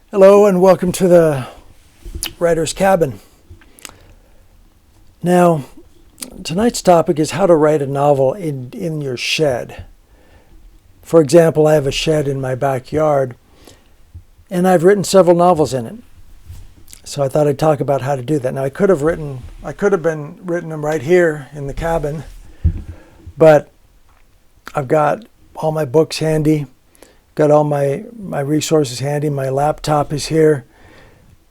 Hello and welcome to the Writer's Cabin. Now, tonight's topic is how to write a novel in your shed. For example, I have a shed in my backyard and I've written several novels in it. So I thought I'd talk about how to do that. Now I could have been written them right here in the cabin, but I've got all my books handy. Got all my resources handy. My laptop is here.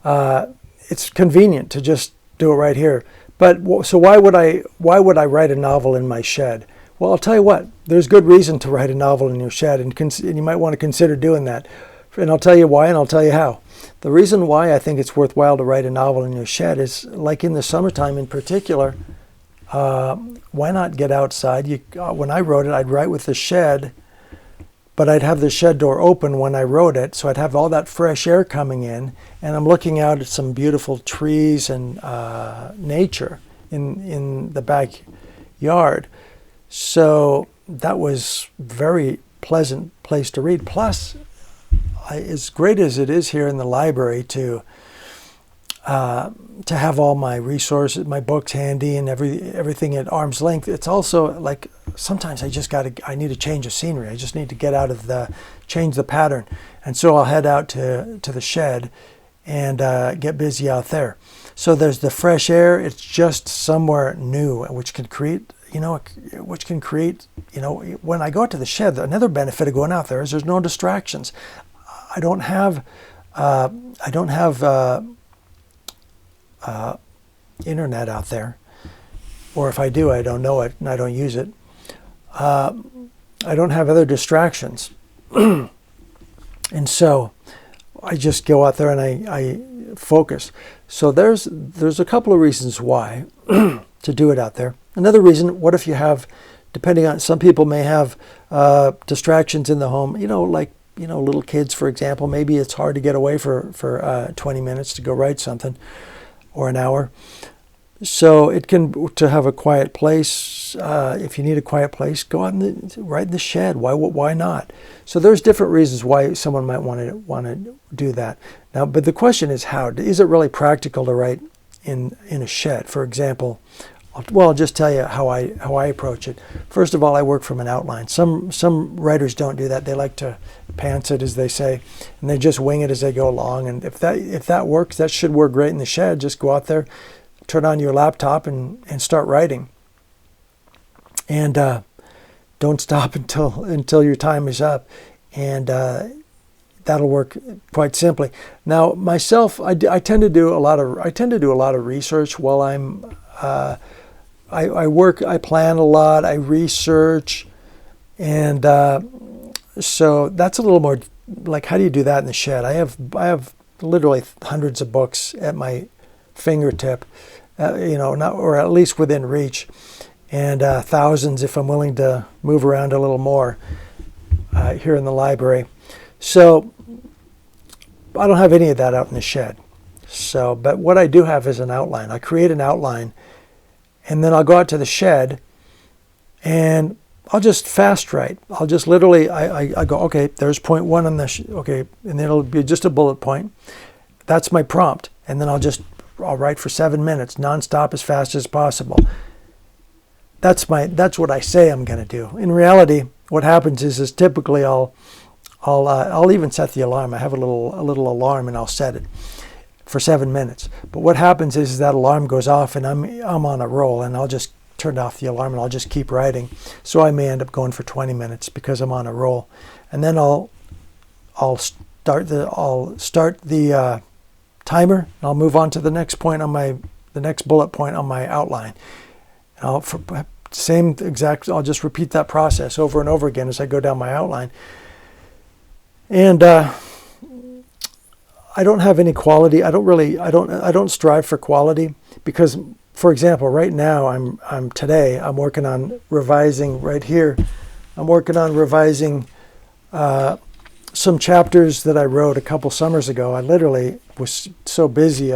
It's convenient to just do it right here. But so why would I write a novel in my shed? Well, I'll tell you what. There's good reason to write a novel in your shed, and you might want to consider doing that. And I'll tell you why, and I'll tell you how. The reason why I think it's worthwhile to write a novel in your shed is, like in the summertime in particular, why not get outside? When I wrote it, I'd write with the shed. But I'd have the shed door open when I wrote it, so I'd have all that fresh air coming in, and I'm looking out at some beautiful trees and nature in the backyard. So that was a very pleasant place to read. Plus, as great as it is here in the library to have all my resources, my books handy, and everything at arm's length, it's also like sometimes I need a change of scenery. I just need to get out of change the pattern. And so I'll head out to the shed and get busy out there. So there's the fresh air. It's just somewhere new, which can create, when I go out to the shed, another benefit of going out there is there's no distractions. I don't have internet out there, or if I do, I don't know it and I don't use it. I don't have other distractions, and so I just go out there and I focus. So there's a couple of reasons why to do it out there. Another reason: what if you have, depending on, some people may have distractions in the home. Like little kids, for example. Maybe it's hard to get away for 20 minutes to go write something, or an hour. So to have a quiet place. If you need a quiet place, go out and write in the shed. Why not? So there's different reasons why someone might want to do that. Now, but the question is, how is it really practical to write in a shed? For example, I'll just tell you how I approach it. First of all, I work from an outline. Some writers don't do that. They like to pants it, as they say, and they just wing it as they go along. And if that works, that should work great in the shed. Just go out there, turn on your laptop, and start writing. And don't stop until your time is up, and that'll work quite simply. Now, myself, I tend to do a lot of research while I'm. I work. I plan a lot. I research, and so that's a little more like, how do you do that in the shed? I have literally hundreds of books at my fingertip, or at least within reach, and thousands if I'm willing to move around a little more here in the library. So I don't have any of that out in the shed. So, but what I do have is an outline. I create an outline, and then I'll go out to the shed, and I'll just fast write. I'll just literally, I go, okay, there's point one on the, okay, and then it'll be just a bullet point. That's my prompt. And then I'll write for 7 minutes, nonstop, as fast as possible. That's what I say I'm going to do. In reality, what happens is typically I'll even set the alarm. I have a little alarm, and I'll set it for 7 minutes. But what happens is that alarm goes off, and I'm on a roll, and I'll just turn off the alarm and I'll just keep writing. So I may end up going for 20 minutes because I'm on a roll. And then I'll start the timer, and I'll move on to the next point on the next bullet point on my outline. And I'll just repeat that process over and over again as I go down my outline. And I don't have any quality. I don't strive for quality, because, for example, right now I'm working on revising right here. I'm working on revising some chapters that I wrote a couple summers ago. I literally was so busy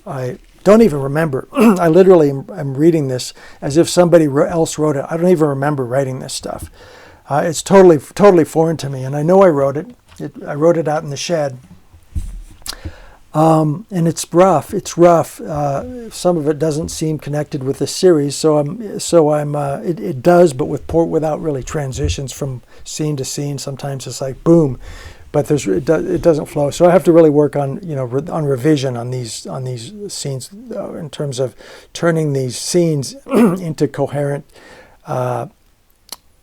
I don't even remember. I literally am reading this as if somebody else wrote it. I don't even remember writing this stuff. It's totally foreign to me, and I know I wrote it. I wrote it out in the shed. And it's rough. It's rough. Some of it doesn't seem connected with the series, it does, but without really transitions from scene to scene. Sometimes it's like boom, but it doesn't flow. So I have to really work on on revision on these scenes in terms of turning these scenes into coherent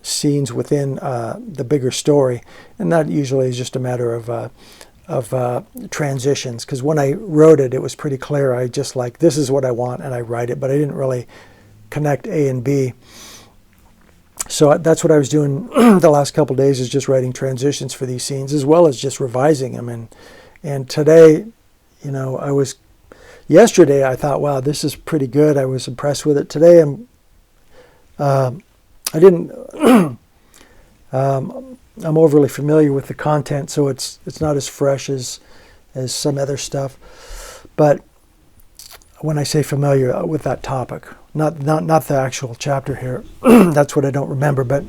scenes within the bigger story, and that usually is just a matter of transitions, because when I wrote it, it was pretty clear. I just like, this is what I want, and I write it, but I didn't really connect A and B. So that's what I was doing the last couple of days, is just writing transitions for these scenes, as well as just revising them. And today, yesterday I thought, wow, this is pretty good. I was impressed with it. Today I didn't. I'm overly familiar with the content, so it's not as fresh as some other stuff. But when I say familiar with that topic, not the actual chapter here, that's what I don't remember. But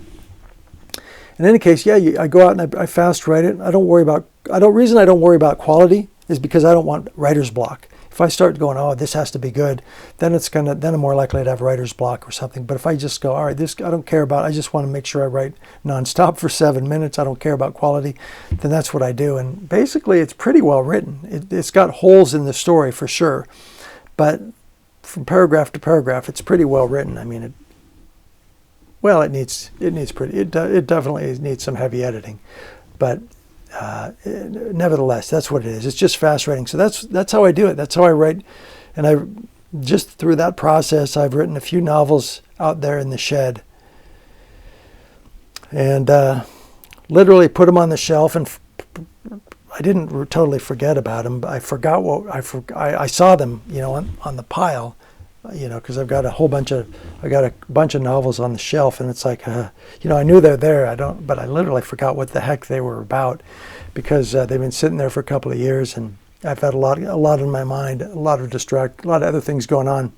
in any case, I go out and I fast write it. I don't worry about. Reason I don't worry about quality is because I don't want writer's block. If I start going, oh, this has to be good, then I'm more likely to have writer's block or something. But if I just go, all right, this I don't care about, I just want to make sure I write nonstop for 7 minutes, I don't care about quality, then that's what I do. And basically, it's pretty well written. It's got holes in the story for sure, but from paragraph to paragraph, it's pretty well written. I mean, it definitely needs some heavy editing, but. Nevertheless, that's what it is. It's just fast writing. So that's how I do it. That's how I write. And I just through that process, I've written a few novels out there in the shed, and literally put them on the shelf. And I didn't totally forget about them. I forgot I saw them, on the pile, because I've got a bunch of novels on the shelf, and it's like, I knew they're there. But I literally forgot what the heck they were about, because they've been sitting there for a couple of years, and I've had a lot in my mind, a lot of other things going on.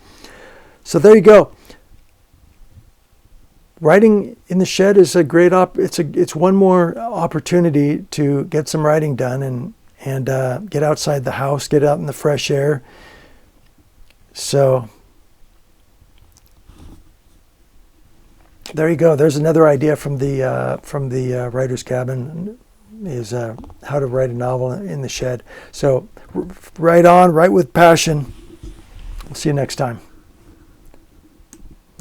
So there you go. Writing in the shed is a great it's one more opportunity to get some writing done and get outside the house, get out in the fresh air. So. There you go. There's another idea from the writer's cabin, is how to write a novel in the shed. So write on, write with passion. We'll see you next time.